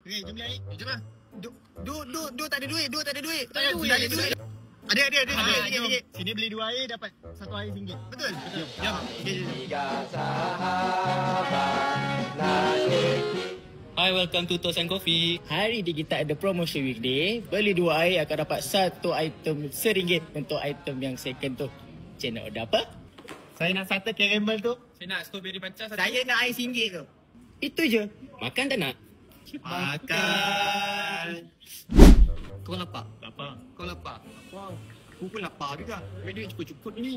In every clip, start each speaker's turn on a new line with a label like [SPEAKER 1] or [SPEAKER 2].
[SPEAKER 1] Jom beli air. Jom lah.
[SPEAKER 2] Du tak ada duit.
[SPEAKER 1] Tak ada duit. Ada. Sini beli 2 air dapat 1 air RM1. Betul? Jom.
[SPEAKER 3] Tiga sahabat nasib.
[SPEAKER 4] Hi, welcome to Toast and Coffee. Hari ni kita ada promotion weekday. Beli 2 air akan dapat 1 item RM1 untuk item yang second tu. Cik nak order apa?
[SPEAKER 1] Saya nak satu caramel tu.
[SPEAKER 4] Saya nak strawberry panca satu.
[SPEAKER 2] Saya nak air RM1 tu.
[SPEAKER 4] Itu je. Makan tak nak?
[SPEAKER 1] Makan.
[SPEAKER 2] Kau lapar?
[SPEAKER 1] Lapar.
[SPEAKER 2] Kau lapar? Wah, aku pun lapar juga. Duit cukup-cukup ni.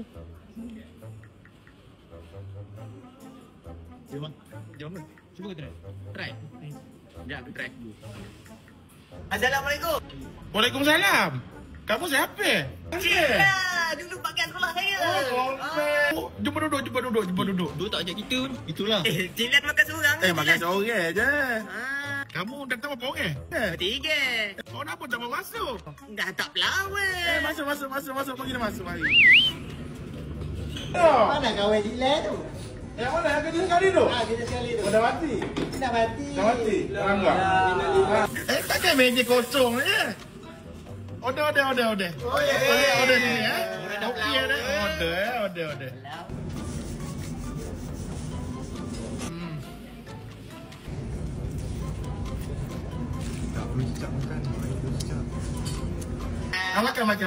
[SPEAKER 1] Jom. Cuba kau try.
[SPEAKER 2] Try. Sekejap aku try dulu. Assalamualaikum.
[SPEAKER 5] Waalaikumsalam. Kamu siapa?
[SPEAKER 2] Dulu pakaian sekolah saya.
[SPEAKER 5] Jumpa duduk.
[SPEAKER 4] Dua tak ajak kita.
[SPEAKER 1] Itulah.
[SPEAKER 2] Jilat makan seorang.
[SPEAKER 5] Makan seorang je. Kamu datang berapa orang?
[SPEAKER 2] 3.
[SPEAKER 5] Oh, kenapa tak mau masuk?
[SPEAKER 2] Dah tak pelawak.
[SPEAKER 5] Masuk. Pergi dah masuk, mari.
[SPEAKER 2] Mana kawan jilat tu?
[SPEAKER 5] Yang mana? Yang kerja sekali tu?
[SPEAKER 2] Kerja sekali tu.
[SPEAKER 5] Dah mati?
[SPEAKER 2] Dah mati.
[SPEAKER 5] Dah mati? Langgar? Takkan meja kosong je. Order. Order ni, Okey dah. Order.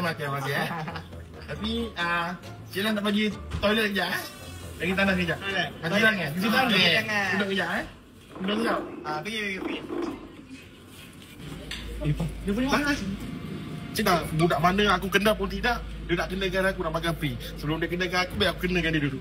[SPEAKER 5] Makan. Tapi, Cik nak pergi toilet kejap, Lagi tandas kejap. Cuci tangan. Duduk kejap, Duduk kejap.
[SPEAKER 2] Pergi.
[SPEAKER 5] Dia punya panas. Cik tak, budak mana aku kena pun tidak. Dia nak kenakan aku nak makan free. Sebelum dia kenakan aku, biar aku kenakan dia dulu.